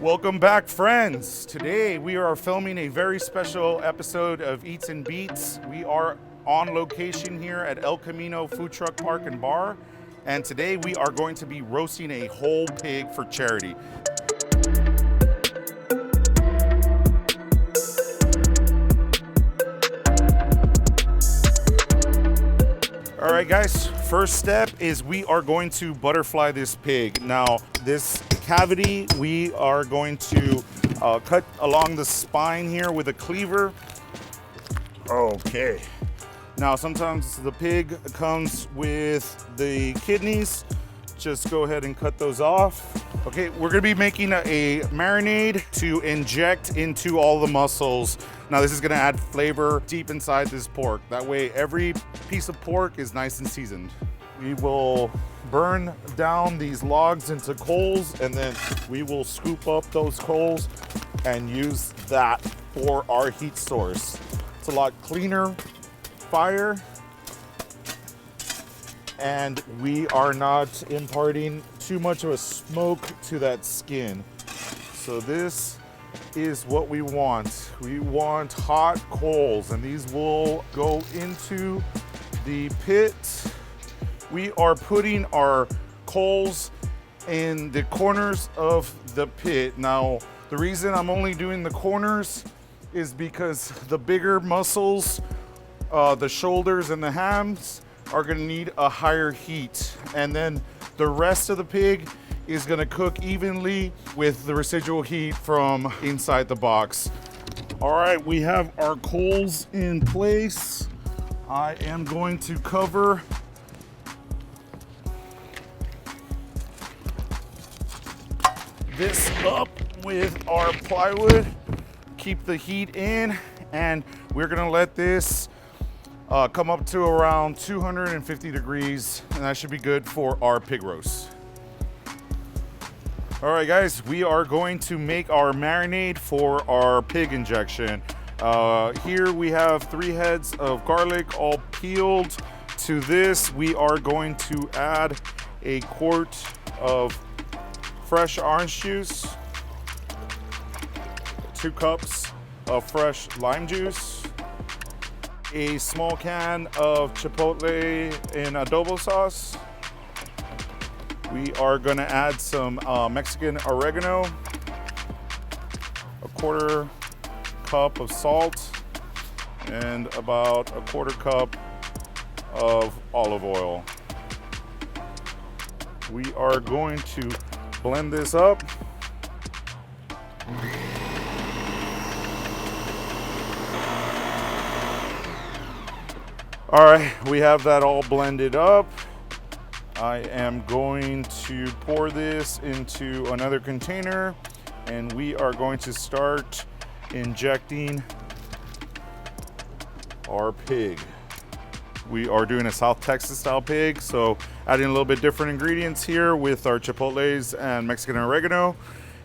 Welcome back, friends. Today we are filming a very special episode of Eats and Beats. We are on location here at El Camino Food Truck Park and Bar, and today we are going to be roasting a whole pig for charity. All right, guys, first step is we are going to butterfly this pig. Now, this cavity, we are going to cut along the spine here with a cleaver. Okay. Now, sometimes the pig comes with the kidneys. Just go ahead and cut those off. Okay, we're gonna be making a marinade to inject into all the muscles. Now, this is gonna add flavor deep inside this pork. That way, every piece of pork is nice and seasoned. We will burn down these logs into coals, and then we will scoop up those coals and use that for our heat source. It's a lot cleaner fire, and we are not imparting too much of a smoke to that skin. So this is what we want. We want hot coals, and these will go into the pit. We are putting our coals in the corners of the pit. Now, the reason I'm only doing the corners is because the bigger muscles, the shoulders and the hams, are gonna need a higher heat. And then the rest of the pig is gonna cook evenly with the residual heat from inside the box. All right, we have our coals in place. I am going to cover this up with our plywood, keep the heat in, and we're gonna let this come up to around 250 degrees, and that should be good for our pig roast. All right, guys, we are going to make our marinade for our pig injection. Here we have 3 heads of garlic all peeled. To this, we are going to add a quart of fresh orange juice, 2 cups of fresh lime juice, a small can of chipotle in adobo sauce. We are gonna add some Mexican oregano, a 1/4 cup of salt, and about a 1/4 cup of olive oil. We are going to blend this up. All right, we have that all blended up. I am going to pour this into another container, and we are going to start injecting our pig. We are doing a South Texas style pig, so adding a little bit different ingredients here with our chipotles and Mexican oregano.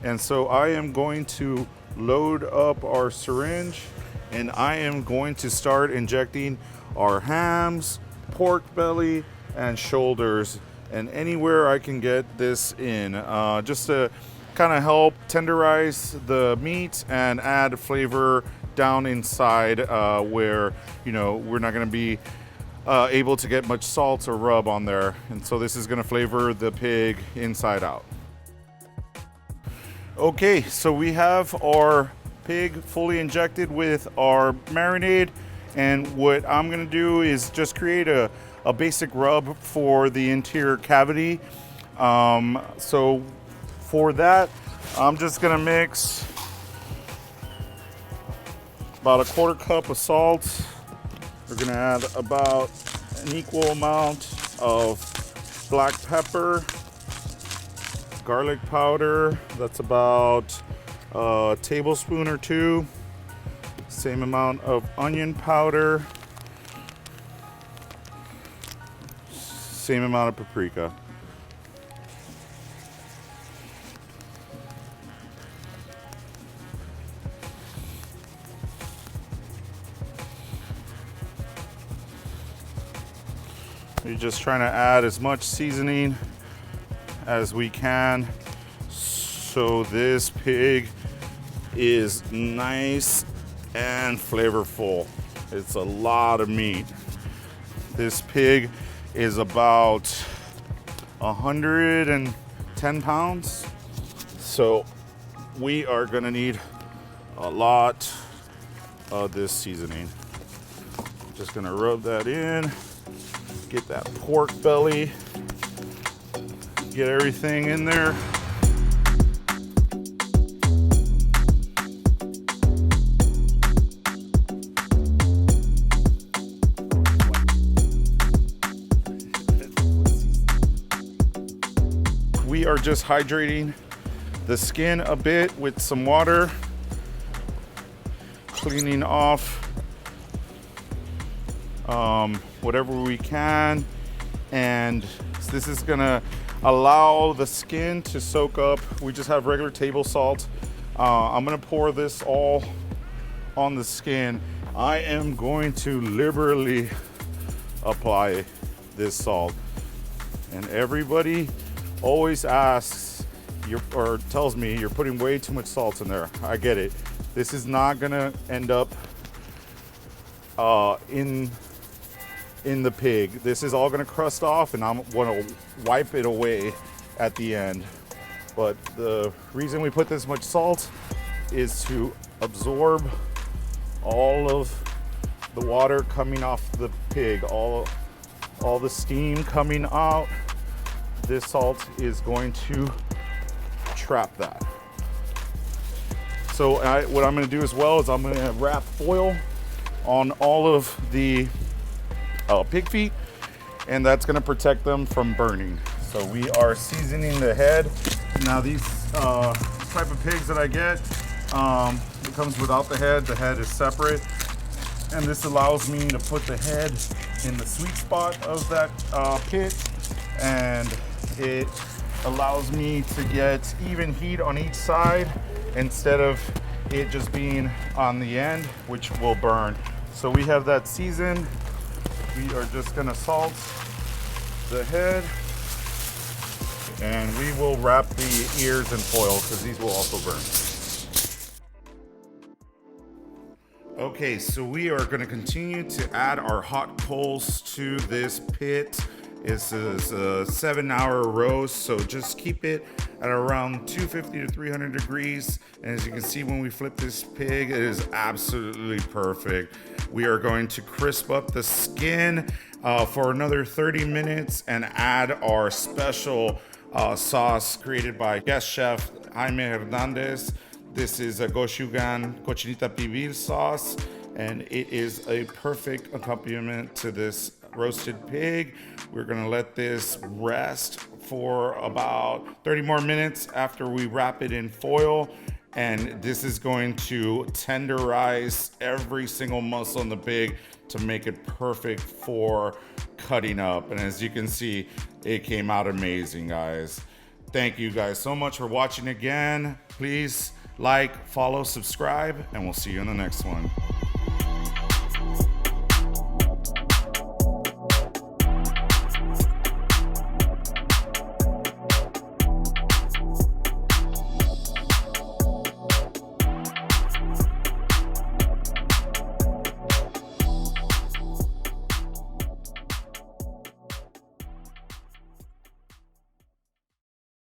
And so I am going to load up our syringe, and I am going to start injecting our hams, pork belly, and shoulders, and anywhere I can get this in, just to kind of help tenderize the meat and add flavor down inside where, you know, we're not going to be able to get much salt or rub on there. And so this is going to flavor the pig inside out. Okay, so we have our pig fully injected with our marinade, and what I'm going to do is just create a basic rub for the interior cavity. So for that, I'm just going to mix about a 1/4 cup of salt. We're gonna add about an equal amount of black pepper, garlic powder, that's about a tablespoon or 2, same amount of onion powder, same amount of paprika. We're just trying to add as much seasoning as we can So this pig is nice and flavorful. It's a lot of meat. This pig is about 110 pounds. So we are gonna need a lot of this seasoning. Just gonna rub that in, get that pork belly, get everything in there. We are just hydrating the skin a bit with some water, cleaning off whatever we can, and this is gonna allow the skin to soak up. We just have regular table salt. I'm gonna pour this all on the skin. I am going to liberally apply this salt, and everybody always asks or tells me you're putting way too much salt in there. I get it. This is not gonna end up in the pig. This is all gonna crust off, and I'm gonna wipe it away at the end. But the reason we put this much salt is to absorb all of the water coming off the pig, all the steam coming out. This salt is going to trap that. So what I'm gonna do as well is I'm gonna wrap foil on all of the pig feet, and that's gonna protect them from burning. So we are seasoning the head. Now these type of pigs that I get, it comes without the head. The head is separate, and this allows me to put the head in the sweet spot of that pit, and it allows me to get even heat on each side instead of it just being on the end, which will burn. So we have that seasoned. We are just gonna salt the head, and we will wrap the ears in foil because these will also burn. Okay, so we are gonna continue to add our hot coals to this pit. This is a 7-hour roast, so just keep it at around 250 to 300 degrees. And as you can see, when we flip this pig, it is absolutely perfect. We are going to crisp up the skin for another 30 minutes and add our special sauce created by guest chef Jaime Hernandez. This is a Goshugan Cochinita Pibil sauce, and it is a perfect accompaniment to this roasted pig. We're gonna let this rest for about 30 more minutes after we wrap it in foil, and this is going to tenderize every single muscle in the pig to make it perfect for cutting up. And as you can see, it came out amazing, guys. Thank you guys so much for watching again. Please like, follow, subscribe, and we'll see you in the next one.